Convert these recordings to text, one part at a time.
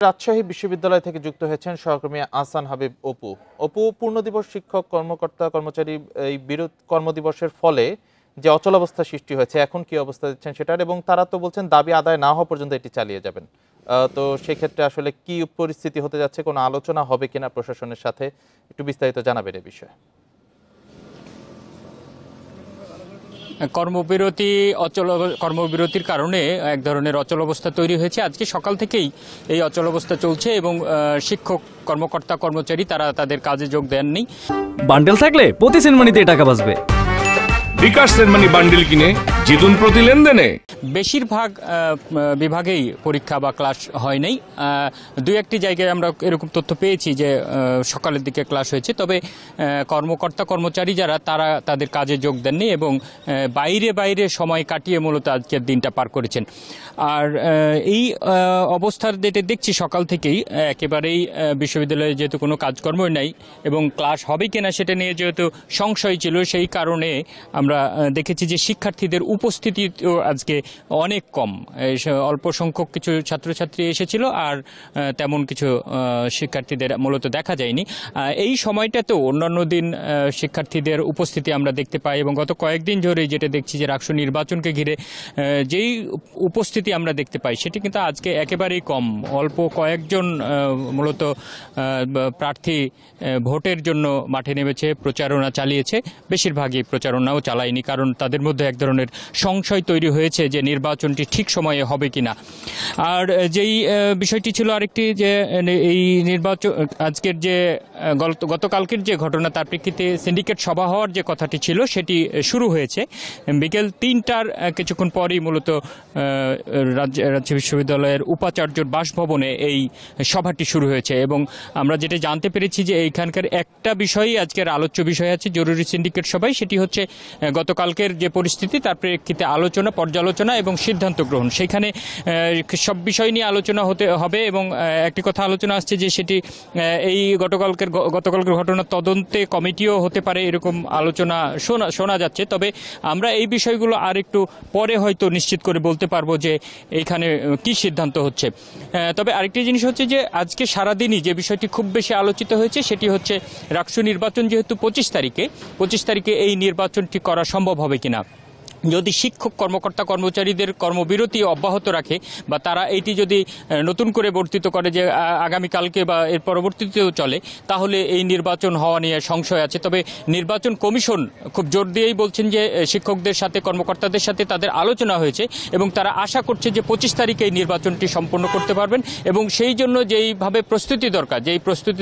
রাজশাহী বিশ্ববিদ্যালয় থেকে যুক্ত হয়েছেন সহকর্মী আহসান হাবিব অপু। অপু, পূর্ণদিবস শিক্ষক কর্মকর্তা কর্মচারী এই বিরোধ কর্মদিবসের ফলে যে অচলাবস্থা সৃষ্টি হয়েছে, এখন কি অবস্থা দিচ্ছেন সেটার, এবং তারা তো বলছেন দাবি আদায় না হওয়া পর্যন্ত এটি চালিয়ে যাবেন। তো সেক্ষেত্রে আসলে কি পরিস্থিতি হতে যাচ্ছে, কোনো আলোচনা হবে কিনা প্রশাসনের সাথে, একটু বিস্তারিত জানাবেন এ বিষয়ে। কর্মবিরতির কারণে এক ধরনের অচল অবস্থা তৈরি হয়েছে। আজকে সকাল থেকেই এই অচল অবস্থা চলছে এবং শিক্ষক কর্মকর্তা কর্মচারী তারা তাদের কাজে যোগ দেননি। বান্ডেল থাকলে প্রতি সেনমানিতে টাকা বাঁচবে। বিকাশ সেনমানি বান্ডেল কিনে জিতুন প্রতি লেনদেনে। বেশিরভাগ বিভাগেই পরীক্ষা বা ক্লাস হয় নাই। দুই একটি জায়গায় আমরা এরকম তথ্য পেয়েছি যে সকালের দিকে ক্লাস হয়েছে, তবে কর্মকর্তা কর্মচারী যারা তারা তাদের কাজে যোগ দেননি এবং বাইরে সময় কাটিয়ে মূলত আজকের দিনটা পার করেছেন। আর এই অবস্থার যেটা দেখছি সকাল থেকেই একেবারেই বিশ্ববিদ্যালয়ে যেহেতু কোনো কাজকর্মই নাই এবং ক্লাস হবে কিনা সেটা নিয়ে যেহেতু সংশয় ছিল, সেই কারণে আমরা দেখেছি যে শিক্ষার্থীদের উপস্থিতি আজকে অনেক কম। অল্প সংখ্যক কিছু ছাত্রছাত্রী এসেছিল আর তেমন কিছু শিক্ষার্থীদের মূলত দেখা যায়নি। এই সময়টাতেও অন্যান্য দিন শিক্ষার্থীদের উপস্থিতি আমরা দেখতে পাই এবং গত কয়েকদিন ধরে যেটা দেখছি যে রাষ্ট্র নির্বাচনকে ঘিরে যেই উপস্থিতি আমরা দেখতে পাই সেটি কিন্তু আজকে একেবারেই কম। অল্প কয়েকজন মূলত প্রার্থী ভোটের জন্য মাঠে নেমেছে, প্রচারণা চালিয়েছে। বেশিরভাগই প্রচারণাও চালায়নি, কারণ তাদের মধ্যে এক ধরনের সংশয় তৈরি হয়েছে যে নির্বাচনটি ঠিক সময়ে হবে কিনা। আর যেই বিষয়টি ছিল আরেকটি, যে এই নির্বাচন আজকের যে গতকালকের যে ঘটনা, তার প্রেক্ষিতে সিন্ডিকেট সভা হওয়ার যে কথাটি ছিল সেটি শুরু হয়েছে বিকেল ৩টার কিছুক্ষণ পরই। মূলত রাজশাহী বিশ্ববিদ্যালয়ের উপাচার্যর বাসভবনে এই সভাটি শুরু হয়েছে এবং আমরা যেটা জানতে পেরেছি যে এইখানকার একটা বিষয়ই আজকের আলোচ্য বিষয় আছে জরুরি সিন্ডিকেট সভায়, সেটি হচ্ছে গতকালকের যে পরিস্থিতি তার প্রেক্ষিতে আলোচনা, পর্যালোচনা এবং সিদ্ধান্ত গ্রহণ। সেখানে সব বিষয় নিয়ে আলোচনা হবে এবং একটি কথা আলোচনা আসছে যে সেটি এই গতকালকের ঘটনার তদন্তে কমিটিও হতে পারে, এরকম আলোচনা শোনা যাচ্ছে। তবে আমরা এই বিষয়গুলো আর একটু পরে হয়তো নিশ্চিত করে বলতে পারবো যে এইখানে কি সিদ্ধান্ত হচ্ছে। তবে আরেকটি জিনিস হচ্ছে যে আজকে সারাদিনই যে বিষয়টি খুব বেশি আলোচিত হয়েছে সেটি হচ্ছে রাষ্ট্র নির্বাচন যেহেতু 25 তারিখে এই নির্বাচনটি করা সম্ভব হবে কিনা। যদি শিক্ষক কর্মকর্তা কর্মচারীদের কর্মবিরতি অব্যাহত রাখে বা তারা এইটি যদি নতুন করে বর্ধিত করে যে আগামীকালকে বা এর পরবর্তীতেও চলে, তাহলে এই নির্বাচন হওয়া নিয়ে সংশয় আছে। তবে নির্বাচন কমিশন খুব জোর দিয়েই বলছেন যে শিক্ষকদের সাথে, কর্মকর্তাদের সাথে তাদের আলোচনা হয়েছে এবং তারা আশা করছে যে 25 তারিখে এই নির্বাচনটি সম্পন্ন করতে পারবেন এবং সেই জন্য যেই প্রস্তুতি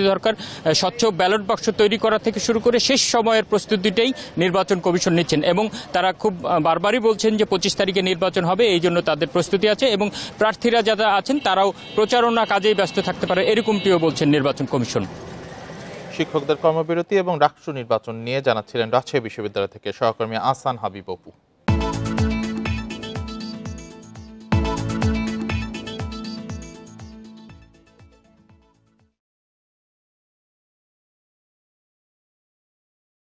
দরকার স্বচ্ছ ব্যালট বাক্স তৈরি করা থেকে শুরু করে শেষ সময়ের প্রস্তুতিটাই নির্বাচন কমিশন নিচ্ছেন এবং তারা খুব বারবারই বলছেন যে 25 তারিখে নির্বাচন হবে, এই জন্য তাদের প্রস্তুতি আছে এবং প্রার্থীরা যারা আছেন তারাও প্রচারণা কাজেই ব্যস্ত থাকতে পারে, এরকমটিও বলছেন নির্বাচন কমিশন। শিক্ষকদের কর্মবিরতি এবং রাষ্ট্র নির্বাচন নিয়ে জানাচ্ছিলেন রাজশাহী বিশ্ববিদ্যালয় থেকে সহকর্মী আহসান হাবিব অপু।